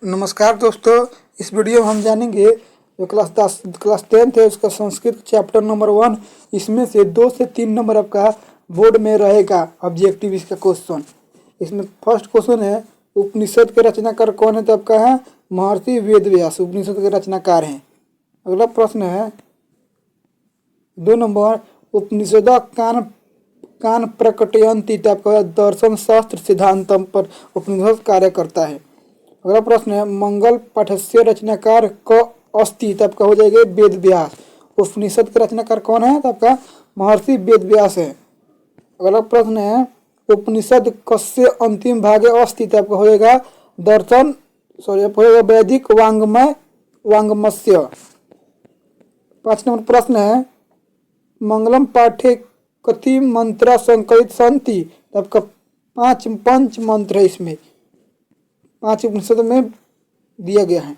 नमस्कार दोस्तों, इस वीडियो में हम जानेंगे जो क्लास 10th है उसका संस्कृत चैप्टर नंबर 1। इसमें से 2 से 3 नंबर आपका बोर्ड में रहेगा ऑब्जेक्टिव इसका क्वेश्चन। इसमें फर्स्ट क्वेश्चन है उपनिषद के रचनाकार कौन है, तो आपका है महर्षि वेदव्यास उपनिषद के रचनाकार हैं। अगला प्रश्न है 2 नंबर उपनिषद कान प्रकटयन्ति, तो आपका दर्शन शास्त्र सिद्धांतम पर उपनिषद कार्य करता है। अगला प्रश्न है मंगल पाठस्य रचनाकार क अस्ति, तो आपका हो जाएगा वेदव्यास। उपनिषद के रचनाकार कौन है, तो आपका महर्षि वेदव्यास है। अगला प्रश्न है उपनिषद कस्य अंतिम भागे अस्ति, तो आपका हो जाएगा दर्शन हो जाएगा वैदिक वांग्मस्य। 5 नंबर प्रश्न है मंगलम पाठे कति मंत्र संकलित संति, तो आपका 5 पंच मंत्र है, इसमें 5 उपनिषद में दिया गया है।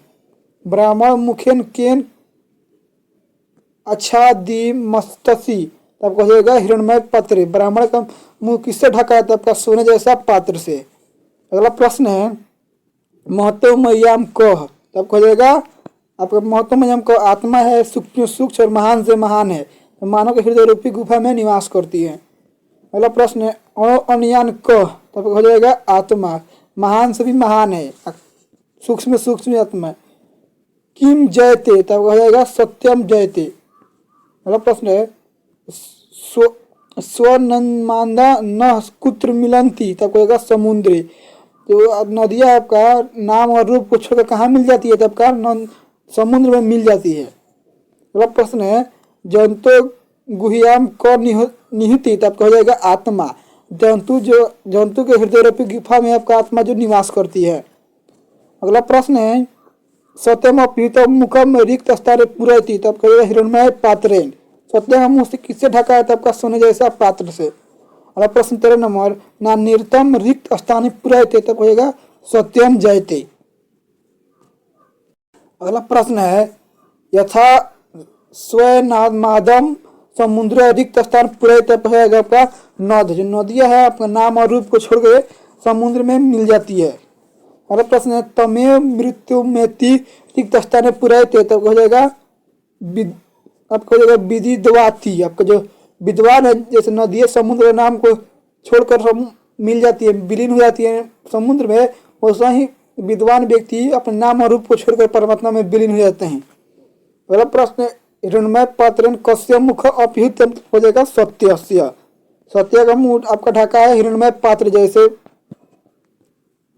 ब्राह्मण मुखेन केन आच्छादी मस्तसी, तो आपका हो जाएगा हिरण्मय पात्र। ब्राह्मण का मुंह किससे ढका है, तो आपका सोने जैसा पात्र से। अगला प्रश्न है महत्वमय्याम कह, तो आपका हो जाएगा आपका महत्वमय्याम कह आत्मा है, सूक्ष्म और महान से महान है, तो मानव के हृदय रूपी गुफा में निवास करती है। अगला प्रश्न है अणुयान कह, तो आपका हो जाएगा आत्मा महान से भी महान है, सूक्ष्म आत्मा। किम जयते, तब हो जाएगा सत्यम जयते। अगला प्रश्न है स्वनन्मादा न कुत्र मिलंती, तब होगा समुद्री। तो नदियाँ आपका नाम और रूप को छोड़कर कहाँ मिल जाती है, तब का समुद्र में मिल जाती है। अगला प्रश्न है जंतु गुहियाम क निहिति, तब हो जाएगा आत्मा। जंतु के हृदय रूपी गुफा में आपका आत्मा जो निवास करती है। अगला प्रश्न है सत्यम अपीतम मुखम रिक्त स्थान पुरैति, तब कहेगा हिरण्मय पात्रेन। सत्यम मुंह से किससे ढका है, तब का सोने जैसा पात्र से। अगला प्रश्न 13 नंबर ना निर्तम रिक्त स्थान पुरैति, तब कहेगा सत्यम जयते। अगला प्रश्न है यथा स्वनादम समुद्र रिक्त स्थान पूरे, तब है आपका नद। जो नदियाँ है आपका नाम और रूप को छोड़ के समुद्र में मिल जाती है। अगला प्रश्न है तमेव मृत्यु मेति रिक्त स्थान पूरे, तब हो जाएगा आपका हो जाएगा विदिद्वाति। आपका जो विद्वान है, जैसे नदियाँ समुद्र नाम को छोड़कर मिल जाती है, विलीन हो जाती है समुद्र में, वैसा ही विद्वान व्यक्ति अपने नाम और रूप को छोड़कर परमात्मा में विलीन हो जाते हैं। अगला प्रश्न हिरण्मय पात्रेन कस्य मुख अपीत, हो जाएगा सत्यस्य। सत्य का मुंह आपका ढका है हिरण्मय पात्र जैसे।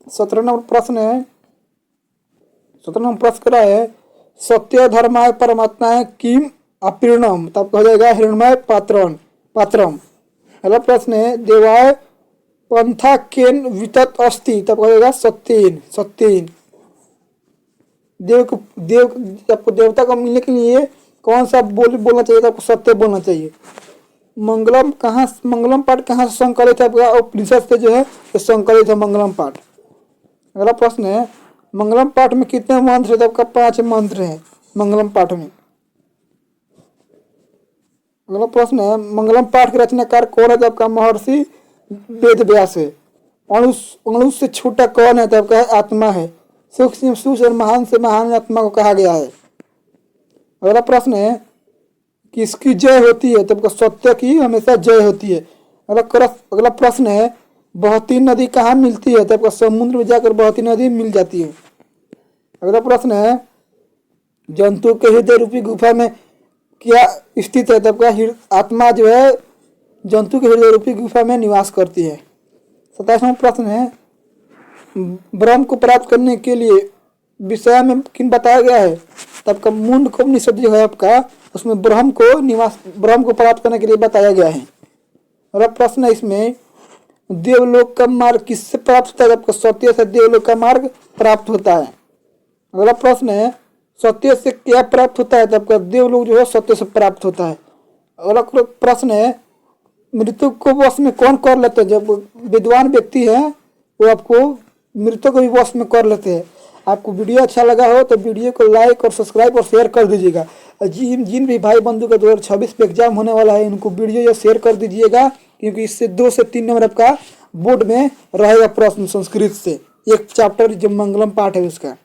17 नंबर प्रश्न है 17 नंबर प्रश्न करा है सत्य धर्माय परमात्मा किम अपीर्णम, तब हो जाएगा हिरण्मय पात्रम। अगला प्रश्न है देवाय पंथा केन वितत अस्ति, तब हो जाएगा सत्येन। आपको देवता को मिलने के लिए कौन सा बोलना चाहिए, तो आपको सत्य बोलना चाहिए। मंगलम पाठ कहाँ से संकलित है, आपका उपनिषद से जो है तो संकलित है मंगलम पाठ। अगला प्रश्न है मंगलम पाठ में कितने मंत्र है, तो आपका 5 मंत्र है मंगलम पाठ में। अगला प्रश्न है मंगलम पाठ के रचनाकार कौन है, तो आपका महर्षि वेदव्यास है। अणु से छोटा कौन है, तो आपका आत्मा है। सूक्ष्म और महान से महान आत्मा को कहा गया है। अगला प्रश्न है किसकी जय होती है, तब सत्य की हमेशा जय होती है। अगला प्रश्न है बहती नदी कहाँ मिलती है, तब समुद्र में जाकर बहती नदी मिल जाती है। अगला प्रश्न है जंतु के हृदय रूपी गुफा में क्या स्थित है, तब आत्मा जो है जंतु के हृदय रूपी गुफा में निवास करती है। 27वां प्रश्न है ब्रह्म को प्राप्त करने के लिए विषय में किन बताया गया है, तब का मुंड को उपनिषद जो है आपका उसमें ब्रह्म को प्राप्त करने के लिए बताया गया है। अगला प्रश्न है इसमें देवलोक का मार्ग किससे प्राप्त होता है, आपका सत्य से देवलोक का मार्ग प्राप्त होता है। अगला प्रश्न है सत्य से क्या प्राप्त होता है, तब का देवलोक जो है सत्य से प्राप्त होता है। अगला प्रश्न है मृत्यु को वश में कौन कर लेते हैं, जब विद्वान व्यक्ति है वो आपको मृत्यु को भी वश में कर लेते हैं। आपको वीडियो अच्छा लगा हो तो वीडियो को लाइक और सब्सक्राइब और शेयर कर दीजिएगा। जिन भी भाई बंधु का 2026 में एग्जाम होने वाला है उनको वीडियो या शेयर कर दीजिएगा, क्योंकि इससे 2 से 3 नंबर आपका बोर्ड में रहेगा प्रश्न संस्कृत से, एक चैप्टर जो मंगलम पाठ है उसका।